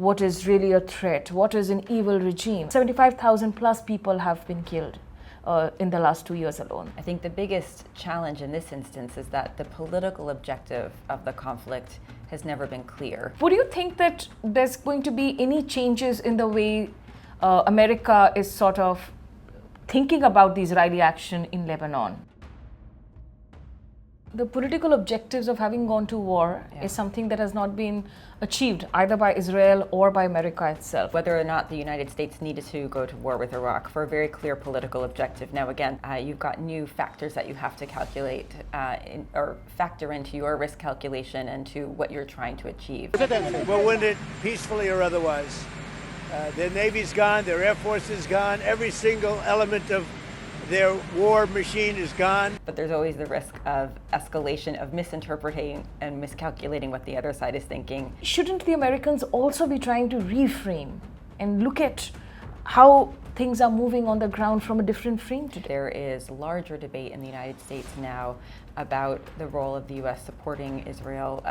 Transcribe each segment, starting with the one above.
what is really a threat, what is an evil regime. 75,000 plus people have been killed in the last 2 years alone. I think the biggest challenge in this instance is that the political objective of the conflict has never been clear. Would you think that there's going to be any changes in the way America is sort of thinking about the Israeli action in Lebanon? The political objectives of having gone to war is something that has not been achieved either by Israel or by America itself. Whether or not the United States needed to go to war with Iraq for a very clear political objective. Now again, you've got new factors that you have to calculate or factor into your risk calculation and to what you're trying to achieve. We'll win it peacefully or otherwise. Their Navy's gone, their Air Force is gone, every single element of their war machine is gone. But there's always the risk of escalation, of misinterpreting and miscalculating what the other side is thinking. Shouldn't the Americans also be trying to reframe and look at how things are moving on the ground from a different frame today? There is larger debate in the United States now about the role of the U.S. supporting Israel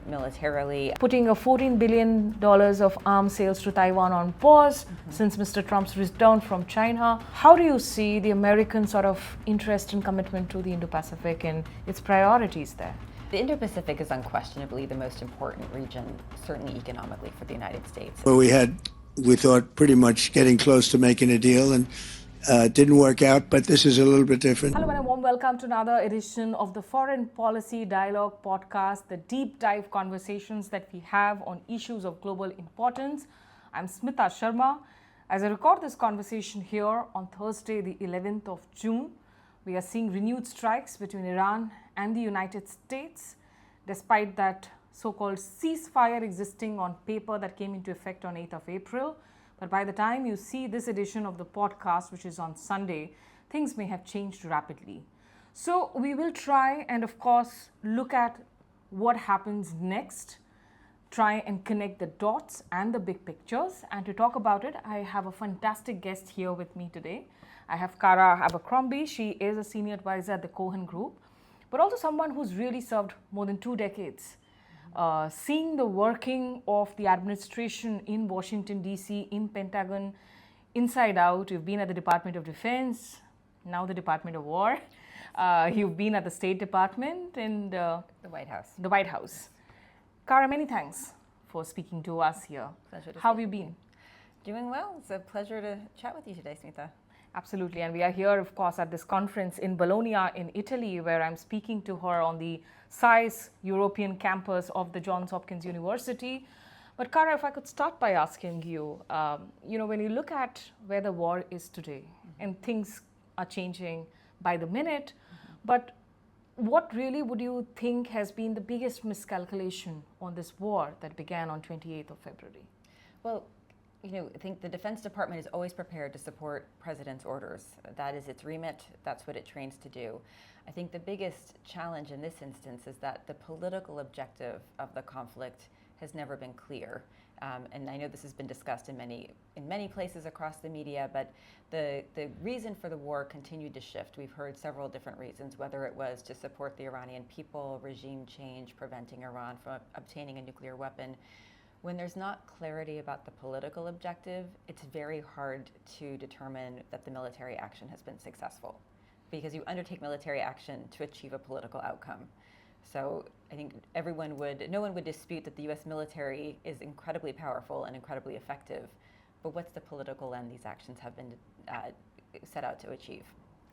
militarily. Putting a $14 billion of arms sales to Taiwan on pause since Mr. Trump's return from China. How do you see the American sort of interest and commitment to the Indo-Pacific and its priorities there? The Indo-Pacific is unquestionably the most important region, certainly economically, for the United States. Well, we thought pretty much getting close to making a deal, and didn't work out, but this is a little bit different. Hello and a warm welcome to another edition of the Foreign Policy Dialogue podcast, the deep dive conversations that we have on issues of global importance. I'm Smita Sharma. As I record this conversation here on Thursday, the 11th of June, we are seeing renewed strikes between Iran and the United States, despite that so-called ceasefire existing on paper that came into effect on 8th of April. But by the time you see this edition of the podcast, which is on Sunday, things may have changed rapidly. So we will try and, of course, look at what happens next, try and connect the dots and the big pictures. And to talk about it, I have a fantastic guest here with me today. I have Cara Abercrombie. She is a senior advisor at the Cohen Group, but also someone who's really served more than 2 decades. Seeing the working of the administration in Washington, D.C., in Pentagon, inside out. You've been at the Department of Defense, now the Department of War. You've been at the State Department and the White House. The White House. Cara, many thanks for speaking to us here. Pleasure to How have you been? Doing well. It's a pleasure to chat with you today, Smita. Absolutely. And we are here, of course, at this conference in Bologna in Italy, where I'm speaking to her on the SAIS European campus of the Johns Hopkins University. But Cara, if I could start by asking you, when you look at where the war is today, and things are changing by the minute, but what really would you think has been the biggest miscalculation on this war that began on 28th of February? Well, I think the Defense Department is always prepared to support President's orders. That is its remit. That's what it trains to do. I think the biggest challenge in this instance is that the political objective of the conflict has never been clear. And I know this has been discussed in many places across the media, but the reason for the war continued to shift. We've heard several different reasons, whether it was to support the Iranian people, regime change, preventing Iran from obtaining a nuclear weapon. When there's not clarity about the political objective, it's very hard to determine that the military action has been successful, because you undertake military action to achieve a political outcome. So I think no one would dispute that the U.S. military is incredibly powerful and incredibly effective, but what's the political end these actions have been set out to achieve?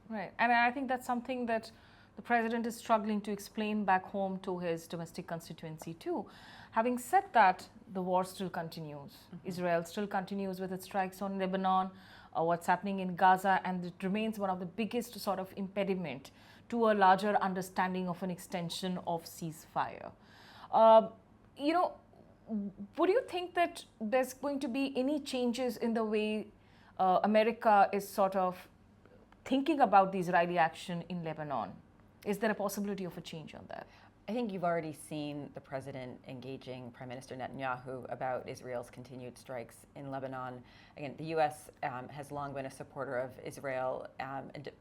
Right, and I think that's something that the president is struggling to explain back home to his domestic constituency too. Having said that, the war still continues. Israel still continues with its strikes on Lebanon, what's happening in Gaza, and it remains one of the biggest sort of impediment to a larger understanding of an extension of ceasefire. Would you think that there's going to be any changes in the way America is sort of thinking about the Israeli action in Lebanon? Is there a possibility of a change on that? I think you've already seen the president engaging Prime Minister Netanyahu about Israel's continued strikes in Lebanon. Again, the U.S. Has long been a supporter of Israel and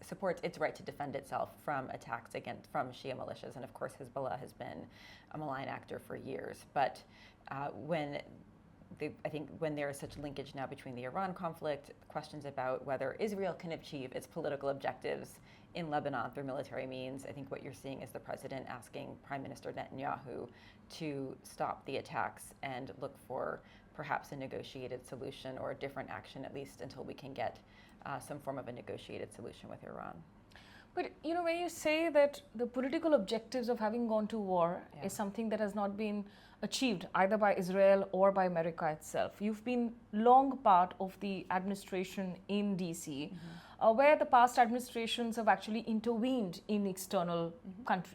supports its right to defend itself from attacks from Shia militias. And of course, Hezbollah has been a malign actor for years. But when I think when there is such linkage now between the Iran conflict, questions about whether Israel can achieve its political objectives in Lebanon through military means, I think what you're seeing is the president asking Prime Minister Netanyahu to stop the attacks and look for perhaps a negotiated solution or a different action, at least until we can get some form of a negotiated solution with Iran. But when you say that the political objectives of having gone to war is something that has not been achieved either by Israel or by America itself. You've been long part of the administration in DC, where the past administrations have actually intervened in external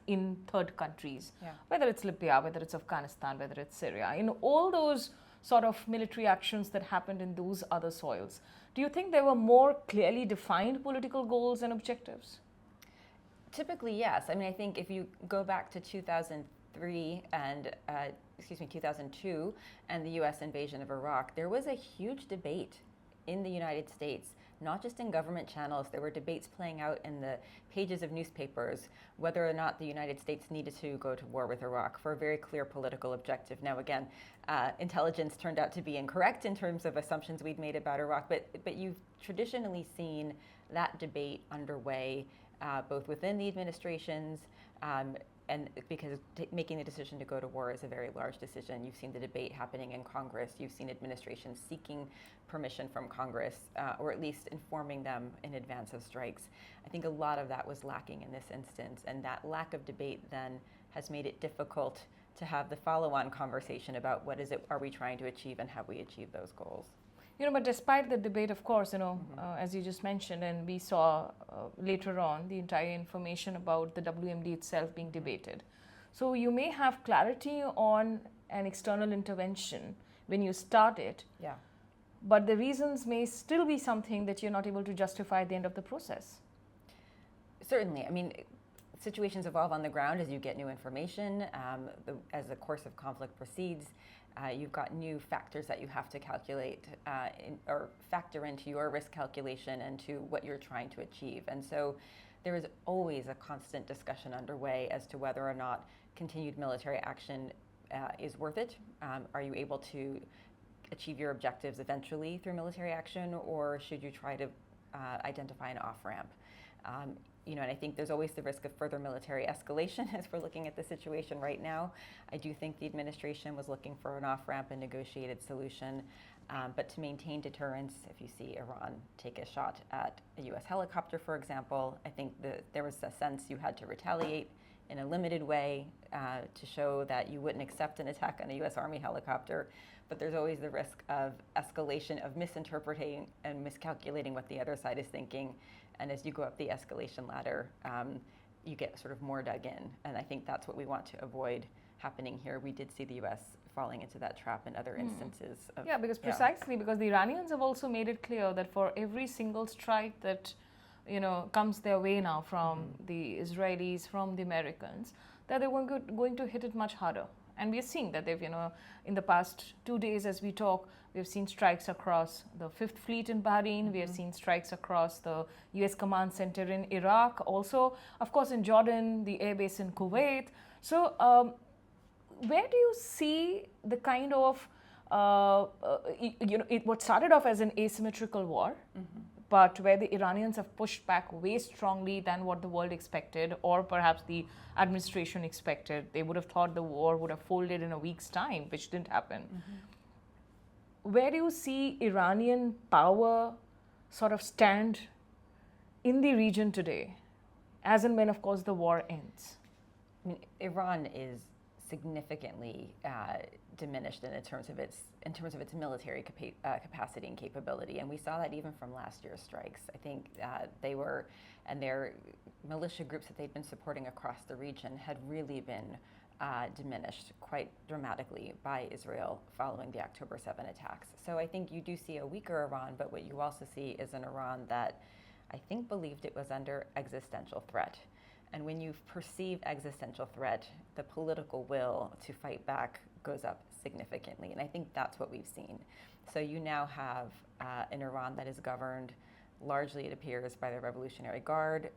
in third countries, whether it's Libya, whether it's Afghanistan, whether it's Syria, in all those sort of military actions that happened in those other soils. Do you think there were more clearly defined political goals and objectives? Typically, yes. I mean, I think if you go back to 2003 and 2002 and the U.S. invasion of Iraq, there was a huge debate in the United States, not just in government channels. There were debates playing out in the pages of newspapers whether or not the United States needed to go to war with Iraq for a very clear political objective. Now, again, intelligence turned out to be incorrect in terms of assumptions we'd made about Iraq, but you've traditionally seen that debate underway both within the administrations and because making the decision to go to war is a very large decision. You've seen the debate happening in Congress. You've seen administrations seeking permission from Congress, or at least informing them in advance of strikes. I think a lot of that was lacking in this instance, and that lack of debate then has made it difficult to have the follow-on conversation about what is it are we trying to achieve and have we achieved those goals. But despite the debate, of course, as you just mentioned, and we saw later on the entire information about the WMD itself being debated. So you may have clarity on an external intervention when you start it, but the reasons may still be something that you're not able to justify at the end of the process. Certainly. I mean, situations evolve on the ground as you get new information, as the course of conflict proceeds. You've got new factors that you have to calculate or factor into your risk calculation and to what you're trying to achieve. And so there is always a constant discussion underway as to whether or not continued military action is worth it. Are you able to achieve your objectives eventually through military action, or should you try to identify an off-ramp? And I think there's always the risk of further military escalation as we're looking at the situation right now. I do think the administration was looking for an off-ramp and negotiated solution, but to maintain deterrence, if you see Iran take a shot at a U.S. helicopter, for example, I think there was a sense you had to retaliate in a limited way to show that you wouldn't accept an attack on a U.S. Army helicopter. But there's always the risk of escalation, of misinterpreting and miscalculating what the other side is thinking. And as you go up the escalation ladder, you get sort of more dug in. And I think that's what we want to avoid happening here. We did see the U.S. falling into that trap in other instances. Because the Iranians have also made it clear that for every single strike that comes their way now from the Israelis, from the Americans, that they're going to hit it much harder. And we are seeing that they've, in the past 2 days as we talk, we've seen strikes across the 5th Fleet in Bahrain. We have seen strikes across the U.S. Command Center in Iraq. Also, of course, in Jordan, the airbase in Kuwait. So where do you see the kind of, what started off as an asymmetrical war, but where the Iranians have pushed back way strongly than what the world expected, or perhaps the administration expected. They would have thought the war would have folded in a week's time, which didn't happen. Where do you see Iranian power sort of stand in the region today, as and when, of course, the war ends? I mean, Iran is significantly diminished in terms of its military capacity and capability, and we saw that even from last year's strikes. I think their militia groups that they've been supporting across the region had really been diminished quite dramatically by Israel following the October 7 attacks. So I think you do see a weaker Iran, but what you also see is an Iran that I think believed it was under existential threat. And when you perceive existential threat, the political will to fight back goes up significantly. And I think that's what we've seen. So you now have an Iran that is governed largely, it appears, by the Revolutionary Guard,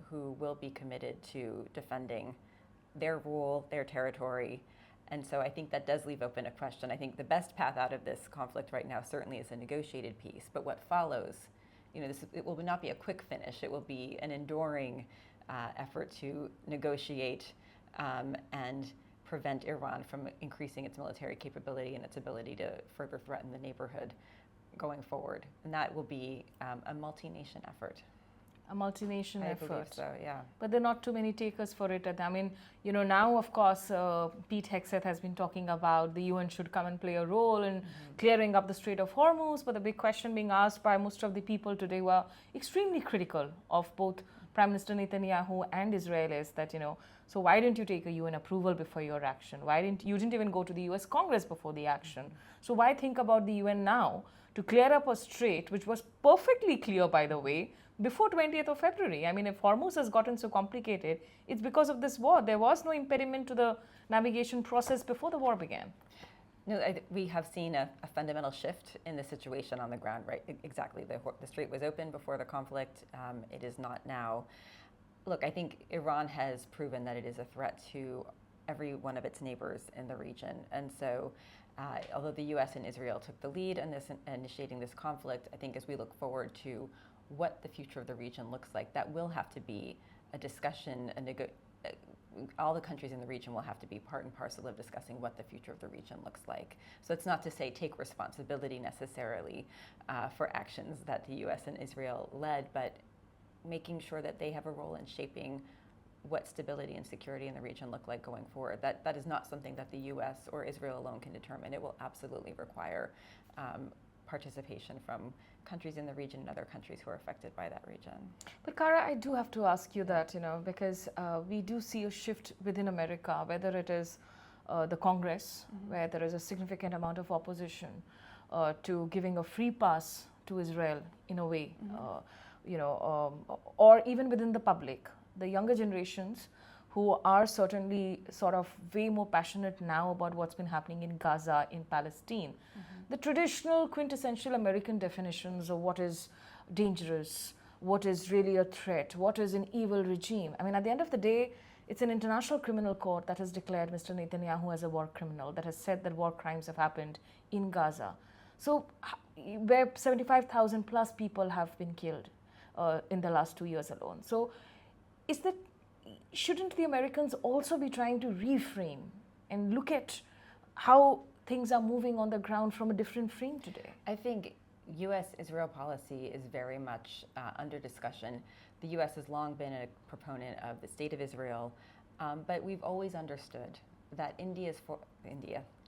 who will be committed to defending their rule, their territory, And so I think that does leave open a question. I think the best path out of this conflict right now certainly is a negotiated peace. But what follows, it will not be a quick finish. It will be an enduring effort to negotiate and prevent Iran from increasing its military capability and its ability to further threaten the neighborhood going forward. And that will be a multi-nation effort. A multi-nation effort. I believe so, yeah. But there are not too many takers for it. I mean, now, of course, Pete Hegseth has been talking about the UN should come and play a role in clearing up the Strait of Hormuz. But the big question being asked by most of the people today were extremely critical of both Prime Minister Netanyahu and Israel is that, so why didn't you take a UN approval before your action? You didn't even go to the US Congress before the action. So why think about the UN now to clear up a strait, which was perfectly clear, by the way, before 20th of February. I mean, if Hormuz has gotten so complicated, it's because of this war. There was no impediment to the navigation process before the war began. No, we have seen a fundamental shift in the situation on the ground, right? Exactly. The strait was open before the conflict. It is not now. Look, I think Iran has proven that it is a threat to every one of its neighbors in the region. And so although the US and Israel took the lead in initiating this conflict, I think as we look forward to what the future of the region looks like, that will have to be a discussion, all the countries in the region will have to be part and parcel of discussing what the future of the region looks like. So it's not to say take responsibility necessarily for actions that the US and Israel led, but making sure that they have a role in shaping what stability and security in the region look like going forward. That is not something that the US or Israel alone can determine. It will absolutely require participation from countries in the region and other countries who are affected by that region. But Cara, I do have to ask you that, because we do see a shift within America, whether it is the Congress, where there is a significant amount of opposition to giving a free pass to Israel in a way, or even within the public, the younger generations who are certainly sort of way more passionate now about what's been happening in Gaza, in Palestine. The traditional quintessential American definitions of what is dangerous, what is really a threat, what is an evil regime. I mean, at the end of the day, it's an international criminal court that has declared Mr. Netanyahu as a war criminal, that has said that war crimes have happened in Gaza. So where 75,000 plus people have been killed in the last 2 years alone. So shouldn't the Americans also be trying to reframe and look at how things are moving on the ground from a different frame today? I think U.S.-Israel policy is very much under discussion. The U.S. has long been a proponent of the State of Israel, but we've always understood that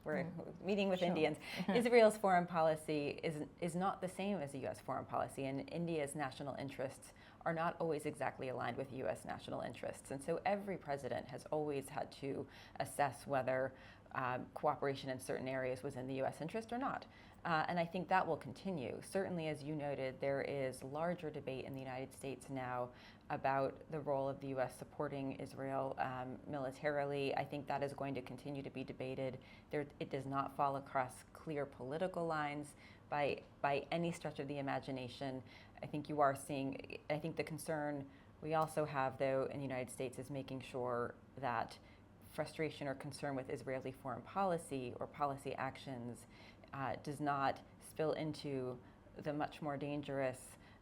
we're meeting with Indians. Israel's foreign policy is not the same as the U.S. foreign policy, and India's national interests are not always exactly aligned with U.S. national interests. And so every president has always had to assess whether cooperation in certain areas was in the U.S. interest or not. And I think that will continue. Certainly, as you noted, there is larger debate in the United States now about the role of the U.S. supporting Israel militarily. I think that is going to continue to be debated. It does not fall across clear political lines by any stretch of the imagination. I think you are seeing, I think the concern we also have, though, in the United States is making sure that frustration or concern with Israeli foreign policy or policy actions does not spill into the much more dangerous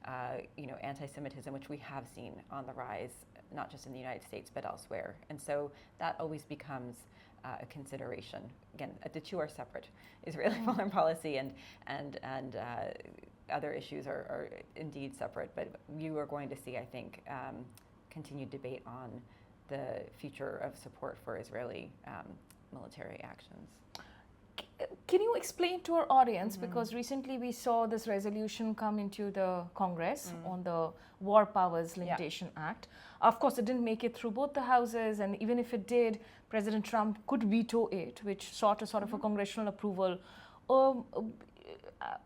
anti-Semitism, which we have seen on the rise, not just in the United States, but elsewhere. And so that always becomes a consideration. Again, the two are separate. Israeli foreign policy and other issues are indeed separate, but you are going to see, I think, continued debate on the future of support for Israeli military actions. Can you explain to our audience, because recently we saw this resolution come into the Congress on the War Powers Limitation Act. Of course, it didn't make it through both the houses, and even if it did, President Trump could veto it, which sought a sort of a congressional approval.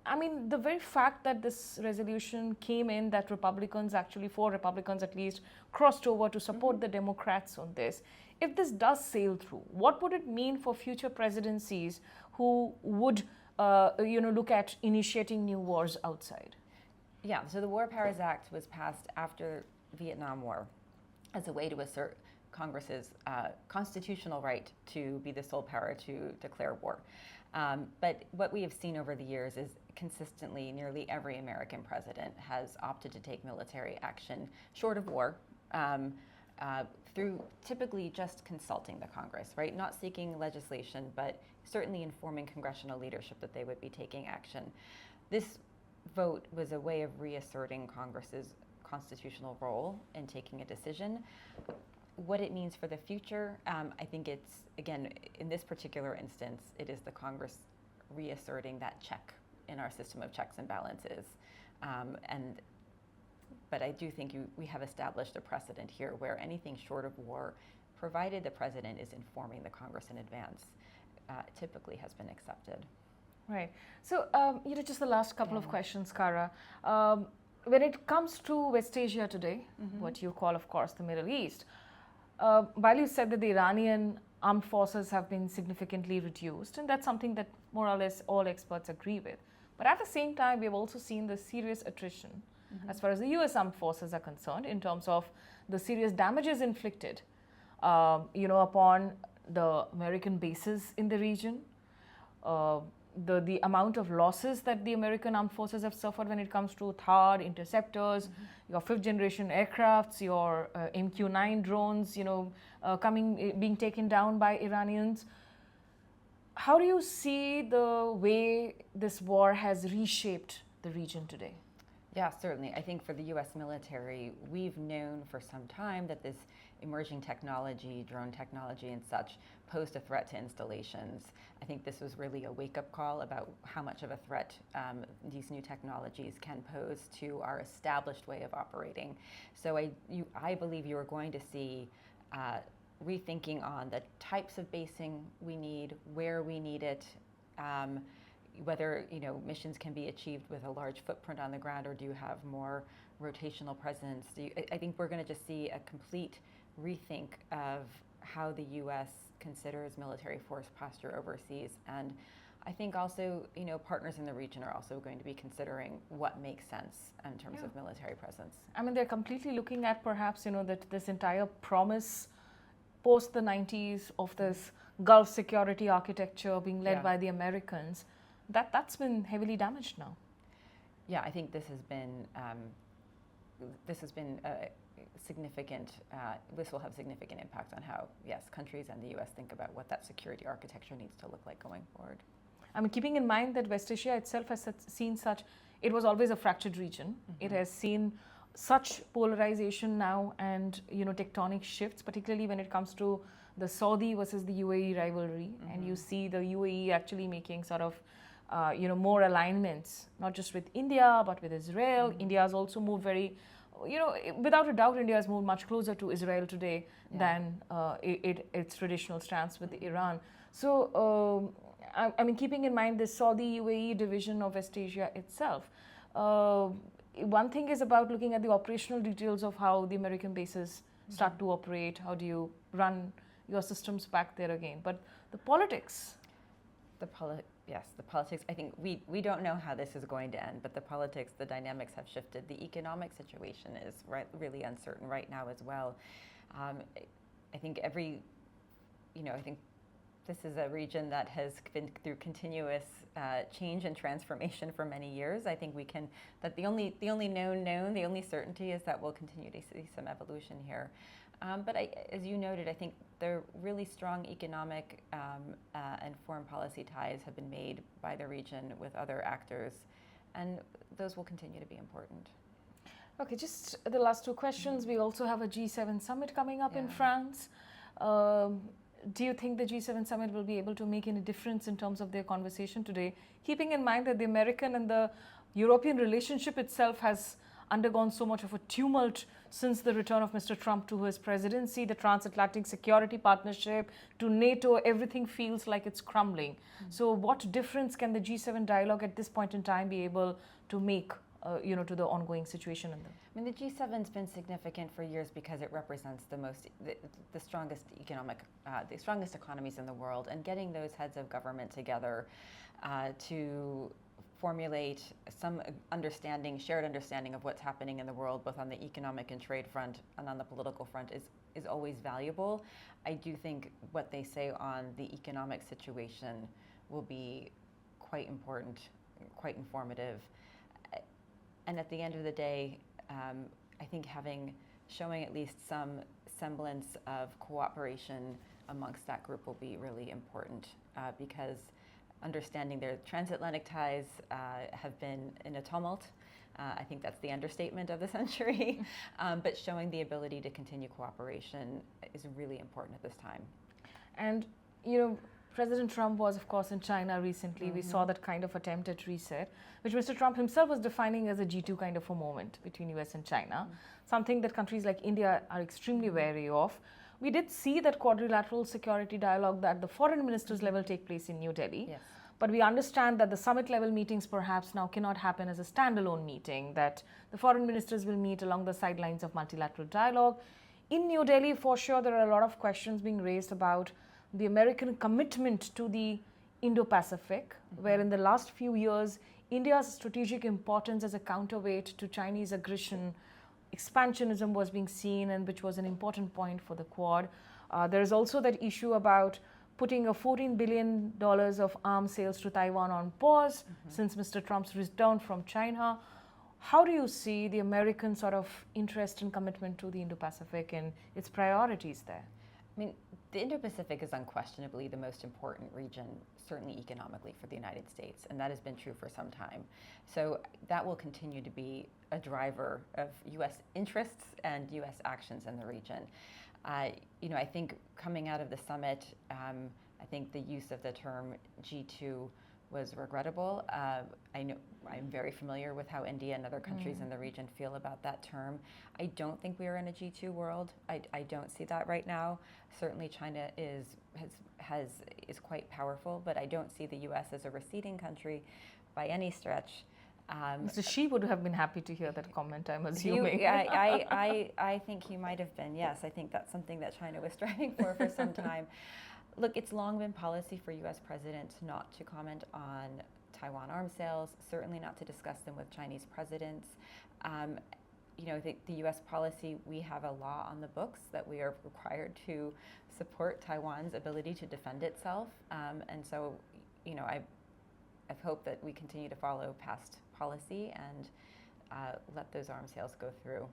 I mean, the very fact that this resolution came in, that Republicans, actually 4 Republicans at least, crossed over to support the Democrats on this. If this does sail through, what would it mean for future presidencies who would, look at initiating new wars outside? Yeah, so the War Powers Act was passed after the Vietnam War as a way to assert Congress's constitutional right to be the sole power to declare war. But what we have seen over the years is consistently nearly every American president has opted to take military action short of war, through typically just consulting the Congress, right? Not seeking legislation, but certainly informing congressional leadership that they would be taking action. This vote was a way of reasserting Congress's constitutional role in taking a decision. What it means for the future, I think it's, again, in this particular instance, it is the Congress reasserting that check in our system of checks and balances. But I do think we have established a precedent here where anything short of war, provided the president is informing the Congress in advance, typically has been accepted. Right. So, just the last couple of questions, Cara. When it comes to West Asia today, what you call, of course, the Middle East, while you said that the Iranian armed forces have been significantly reduced, and that's something that more or less all experts agree with. But at the same time, we've also seen the serious attrition as far as the US armed forces are concerned in terms of the serious damages inflicted, upon the American bases in the region, the amount of losses that the American armed forces have suffered when it comes to THAAD, interceptors, your fifth generation aircrafts, your MQ-9 drones, being taken down by Iranians. How do you see the way this war has reshaped the region today? Yeah, certainly. I think for the US military, we've known for some time that this emerging technology, drone technology and such, posed a threat to installations. I think this was really a wake-up call about how much of a threat these new technologies can pose to our established way of operating. So I believe you are going to see rethinking on the types of basing we need, where we need it, whether missions can be achieved with a large footprint on the ground, or do you have more rotational presence? I think we're going to just see a complete rethink of how the U.S. considers military force posture overseas. And I think also, partners in the region are also going to be considering what makes sense in terms of military presence. I mean, they're completely looking at perhaps, that this entire promise post the 90s of this Gulf security architecture being led by the Americans, that's been heavily damaged now. Yeah, I think this has been significant. This will have significant impact on how, countries and the U.S. think about what that security architecture needs to look like going forward. I mean, keeping in mind that West Asia itself has seen it was always a fractured region. It has seen such polarization now and, tectonic shifts, particularly when it comes to the Saudi versus the UAE rivalry. And you see the UAE actually making sort of more alignments, not just with India, but with Israel. India has also moved very, without a doubt, India has moved much closer to Israel today than its traditional stance with Iran. So, I mean, keeping in mind the Saudi-UAE division of West Asia itself, one thing is about looking at the operational details of how the American bases start to operate. How do you run your systems back there again? But the politics. Yes, the politics. I think we don't know how this is going to end, but the politics, the dynamics have shifted. The economic situation is really uncertain right now as well. I think I think this is a region that has been through continuous change and transformation for many years. I think the only known, the only certainty is that we'll continue to see some evolution here. But as you noted, I think the really strong economic and foreign policy ties have been made by the region with other actors, and those will continue to be important. Okay, just the last two questions. We also have a G7 summit coming up in France. Do you think the G7 summit will be able to make any difference in terms of their conversation today, keeping in mind that the American and the European relationship itself has undergone so much of a tumult since the return of Mr. Trump to his presidency, the transatlantic security partnership, to NATO, everything feels like it's crumbling. So what difference can the G7 dialogue at this point in time be able to make to the ongoing situation in them? I mean, the G7's been significant for years because it represents the strongest the strongest economies in the world, and getting those heads of government together to formulate some shared understanding of what's happening in the world, both on the economic and trade front and on the political front, is is always valuable. I do think what they say on the economic situation will be quite important, quite informative. And at the end of the day, I think showing at least some semblance of cooperation amongst that group will be really important because understanding their transatlantic ties have been in a tumult. I think that's the understatement of the century. But showing the ability to continue cooperation is really important at this time. And, President Trump was, of course, in China recently. We saw that kind of attempt at reset, which Mr. Trump himself was defining as a G2 kind of a moment between US and China, something that countries like India are extremely wary of. We did see that quadrilateral security dialogue at the foreign ministers level take place in New Delhi. Yes. But we understand that the summit level meetings perhaps now cannot happen as a standalone meeting, that the foreign ministers will meet along the sidelines of multilateral dialogue. In New Delhi, for sure, there are a lot of questions being raised about the American commitment to the Indo-Pacific, where in the last few years, India's strategic importance as a counterweight to Chinese aggression, expansionism was being seen, and which was an important point for the Quad. There is also that issue about putting a $14 billion of arms sales to Taiwan on pause since Mr. Trump's return from China. How do you see the American sort of interest and commitment to the Indo-Pacific and its priorities there? I mean, the Indo-Pacific is unquestionably the most important region, certainly economically, for the United States, and that has been true for some time. So that will continue to be a driver of U.S. interests and U.S. actions in the region. I think coming out of the summit, I think the use of the term G2 was regrettable. I'm very familiar with how India and other countries in the region feel about that term. I don't think we are in a G2 world. I don't see that right now. Certainly China is quite powerful, but I don't see the U.S. as a receding country by any stretch. Mr. Xi would have been happy to hear that comment, I'm assuming. I think he might have been, yes. I think that's something that China was striving for some time. Look, it's long been policy for U.S. presidents not to comment on Taiwan arms sales, certainly not to discuss them with Chinese presidents. The U.S. policy, we have a law on the books that we are required to support Taiwan's ability to defend itself. And so, I've hoped that we continue to follow past policy and let those arms sales go through.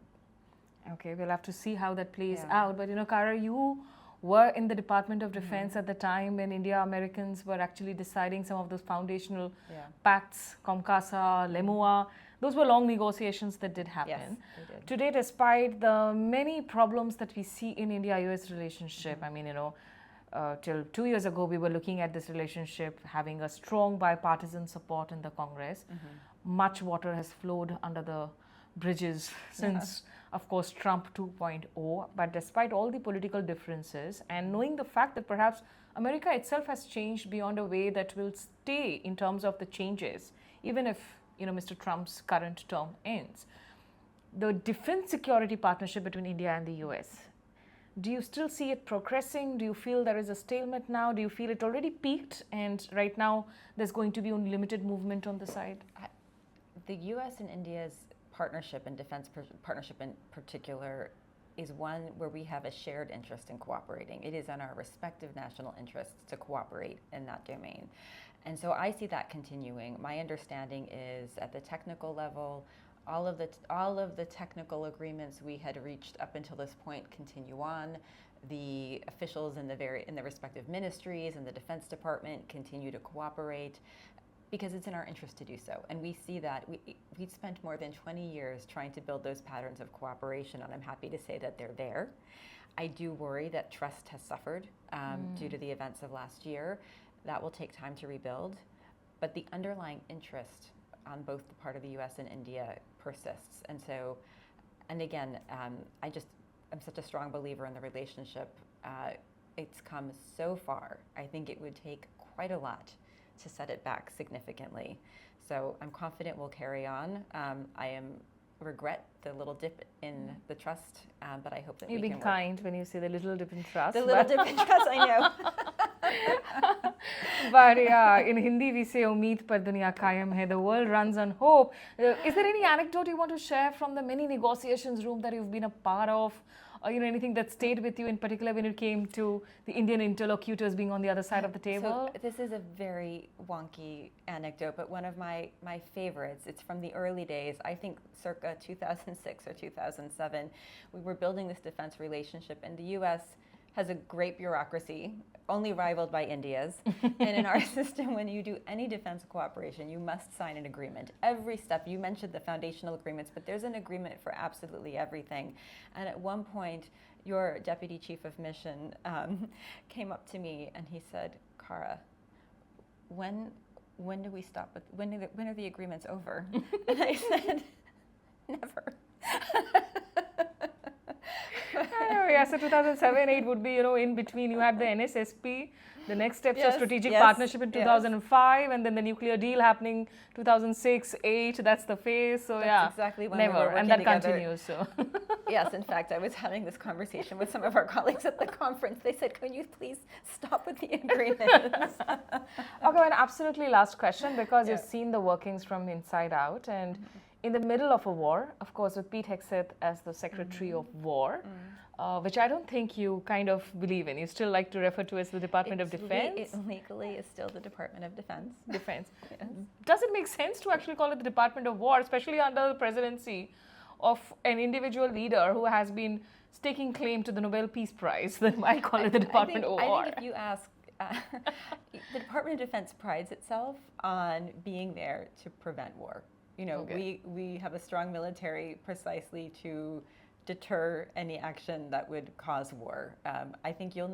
Okay, we'll have to see how that plays out. But, Cara, you were in the Department of Defense at the time when India-Americans were actually deciding some of those foundational pacts, COMCASA, LEMUA. Those were long negotiations that did happen. Yes, they did. Today, despite the many problems that we see in India-US relationship, till 2 years ago, we were looking at this relationship having a strong bipartisan support in the Congress. Much water has flowed under the bridges since, of course, Trump 2.0. But despite all the political differences and knowing the fact that perhaps America itself has changed beyond a way that will stay in terms of the changes, even if, Mr. Trump's current term ends, the defense security partnership between India and the US, do you still see it progressing? Do you feel there is a stalemate now? Do you feel it already peaked and right now there's going to be only limited movement on the side? The U.S. and India's partnership and defense partnership in particular is one where we have a shared interest in cooperating. It is in our respective national interests to cooperate in that domain. And so I see that continuing. My understanding is at the technical level, all of the technical agreements we had reached up until this point continue on. The officials in the respective ministries and the Defense Department continue to cooperate because it's in our interest to do so. And we see that we spent more than 20 years trying to build those patterns of cooperation, and I'm happy to say that they're there. I do worry that trust has suffered due to the events of last year. That will take time to rebuild, but the underlying interest on both the part of the U.S. and India persists. And again, I'm such a strong believer in the relationship. It's come so far. I think it would take quite a lot to set it back significantly. So I'm confident we'll carry on. I regret the little dip in the trust, but I hope that You're we can being kind when you say the little dip in trust. The little dip in trust, I know. But yeah, in Hindi we say Umeed par duniya kayam hai. The world runs on hope. Is there any anecdote you want to share from the many negotiations room that you've been a part of, or anything that stayed with you in particular when it came to the Indian interlocutors being on the other side of the table? So this is a very wonky anecdote, but one of my favorites. It's from the early days. I think circa 2006 or 2007, we were building this defense relationship, and the U.S. has a great bureaucracy, only rivaled by India's. And in our system, when you do any defense cooperation, you must sign an agreement. Every step, you mentioned the foundational agreements, but there's an agreement for absolutely everything. And at one point, your deputy chief of mission came up to me and he said, Cara, when do we stop with, when are the agreements over? And I said, never. Yeah, so 2007-8 would be, in between. You had the NSSP, the next steps of strategic partnership in 2005, and then the nuclear deal happening 2006-8. That's the phase. So that's exactly when never, we were working and that together. Continues. So yes, in fact, I was having this conversation with some of our colleagues at the conference. They said, "Can you please stop with the agreements?" Okay, and absolutely last question, because you've seen the workings from inside out, and in the middle of a war, of course, with Pete Hegseth as the Secretary of War, which I don't think you kind of believe in. You still like to refer to as the Department of Defense. It legally is still the Department of Defense. Defense. Yes. Does it make sense to actually call it the Department of War, especially under the presidency of an individual leader who has been staking claim to the Nobel Peace Prize? Then why call it the Department of War? I think if you ask, the Department of Defense prides itself on being there to prevent war. We have a strong military precisely to deter any action that would cause war. I think you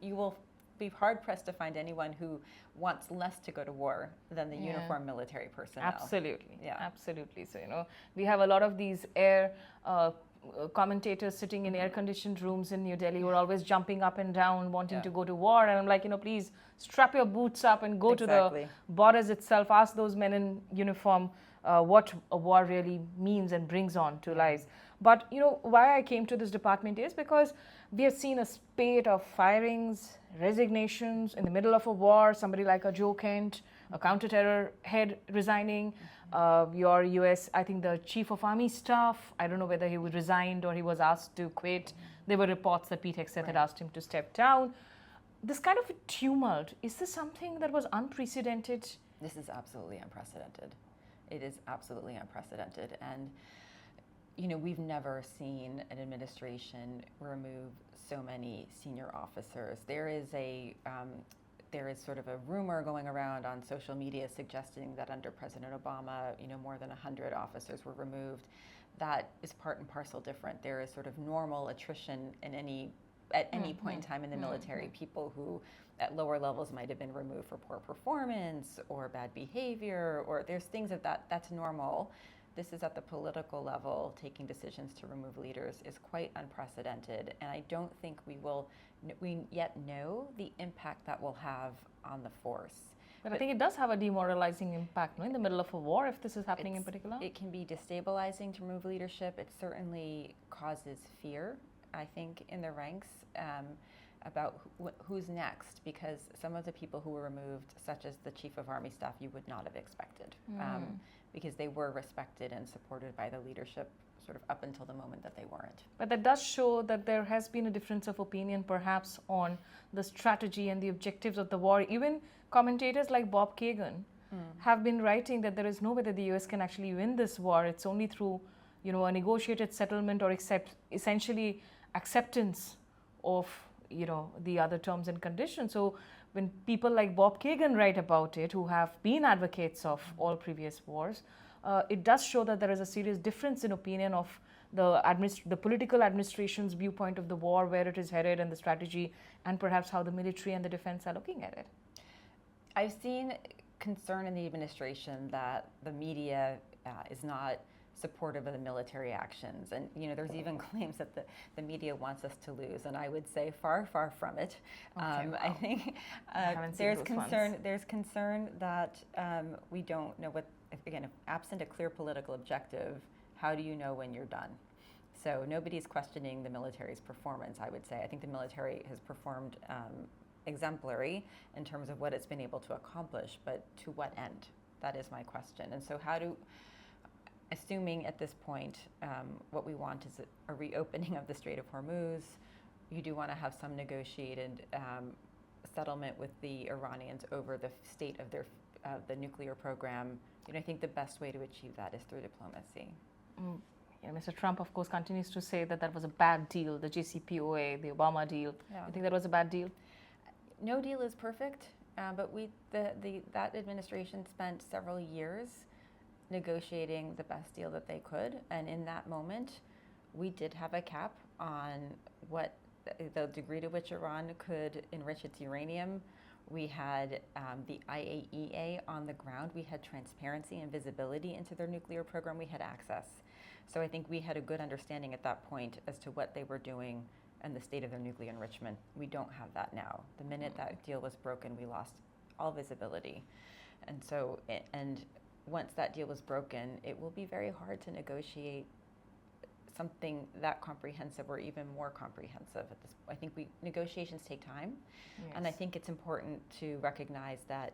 will be hard pressed to find anyone who wants less to go to war than the uniformed military personnel. Absolutely, yeah, absolutely. So we have a lot of these air commentators sitting in air-conditioned rooms in New Delhi who are always jumping up and down, wanting to go to war, and I'm like, please strap your boots up and go to the borders itself. Ask those men in uniform what a war really means and brings on to lives. But why I came to this department is because we have seen a spate of firings, resignations in the middle of a war. Somebody like a Joe Kent, a counter-terror head, resigning. Your US, I think the Chief of Army Staff, I don't know whether he resigned or he was asked to quit. There were reports that Pete Hegseth had asked him to step down. This kind of a tumult, is this something that was unprecedented? This is absolutely unprecedented. It is absolutely unprecedented. And, we've never seen an administration remove so many senior officers. There is sort of a rumor going around on social media suggesting that under President Obama, more than 100 officers were removed. That is part and parcel different. There is sort of normal attrition at any point in time in the military. People who at lower levels might have been removed for poor performance or bad behavior, or there's things that's normal. This is at the political level. Taking decisions to remove leaders is quite unprecedented, and I don't think we yet know the impact that will have on the force. But I think it does have a demoralizing impact, in the middle of a war, if this is happening in particular. It can be destabilizing to remove leadership. It certainly causes fear, I think, in the ranks about who's next, because some of the people who were removed, such as the Chief of Army Staff, you would not have expected, because they were respected and supported by the leadership sort of up until the moment that they weren't. But that does show that there has been a difference of opinion perhaps on the strategy and the objectives of the war. Even commentators like Bob Kagan have been writing that there is no way that the US can actually win this war. It's only through, a negotiated settlement or essentially acceptance of, the other terms and conditions. So when people like Bob Kagan write about it, who have been advocates of all previous wars, it does show that there is a serious difference in opinion of the political administration's viewpoint of the war, where it is headed, and the strategy, and perhaps how the military and the defense are looking at it. I've seen concern in the administration that the media is not supportive of the military actions, and there's even claims that the media wants us to lose, and I would say far from it. I think there's concern that we don't know what, again, absent a clear political objective, how do you know when you're done? So nobody's questioning the military's performance, I would say. I think the military has performed exemplary in terms of what it's been able to accomplish, but to what end? That is my question. And so assuming at this point what we want is a reopening of the Strait of Hormuz. You do want to have some negotiated settlement with the Iranians over the state of the nuclear program. I think the best way to achieve that is through diplomacy. Mr. Trump, of course, continues to say that was a bad deal, the JCPOA, the Obama deal. Yeah. You think that was a bad deal? No deal is perfect, but that administration spent several years negotiating the best deal that they could, and in that moment, we did have a cap on what the degree to which Iran could enrich its uranium. We had the IAEA on the ground. We had transparency and visibility into their nuclear program. We had access. So I think we had a good understanding at that point as to what they were doing and the state of their nuclear enrichment. We don't have that now. The minute that deal was broken, we lost all visibility. And so, and once that deal was broken, it will be very hard to negotiate something that comprehensive or even more comprehensive. I think negotiations take time, yes. And I think it's important to recognize that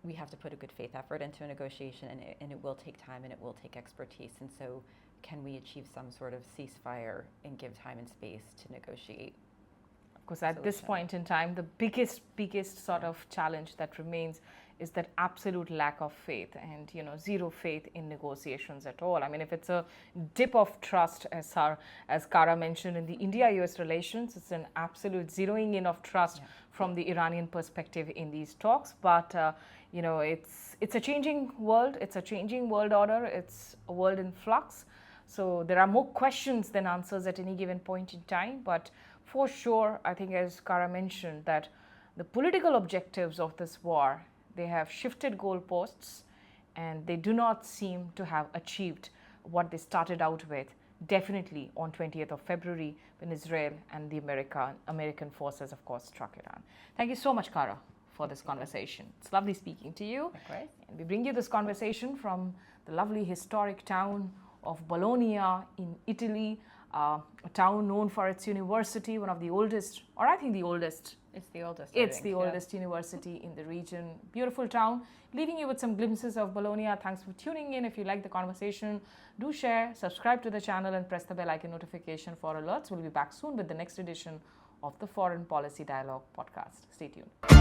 we have to put a good faith effort into a negotiation, and it will take time and it will take expertise. And so, can we achieve some sort of ceasefire and give time and space to negotiate? Of course, at this point in time, the biggest sort of challenge that remains is that absolute lack of faith and zero faith in negotiations at all. I mean, if it's a dip of trust, as Cara mentioned, in the India-US relations, it's an absolute zeroing in of trust from the Iranian perspective in these talks. But it's a changing world. It's a changing world order. It's a world in flux. So there are more questions than answers at any given point in time. But for sure, I think, as Cara mentioned, that the political objectives of this war, they have shifted goalposts, and they do not seem to have achieved what they started out with, definitely on 20th of February, when Israel and the American forces, of course, struck Iran. Thank you so much, Cara, for this conversation. It's lovely speaking to you. Likewise. And we bring you this conversation from the lovely historic town of Bologna in Italy, a town known for its university, one of the oldest, or I think the oldest. It's the oldest. It's the oldest university in the region. Beautiful town. Leaving you with some glimpses of Bologna. Thanks for tuning in. If you like the conversation, do share, subscribe to the channel, and press the bell icon notification for alerts. We'll be back soon with the next edition of the Foreign Policy Dialogue podcast. Stay tuned.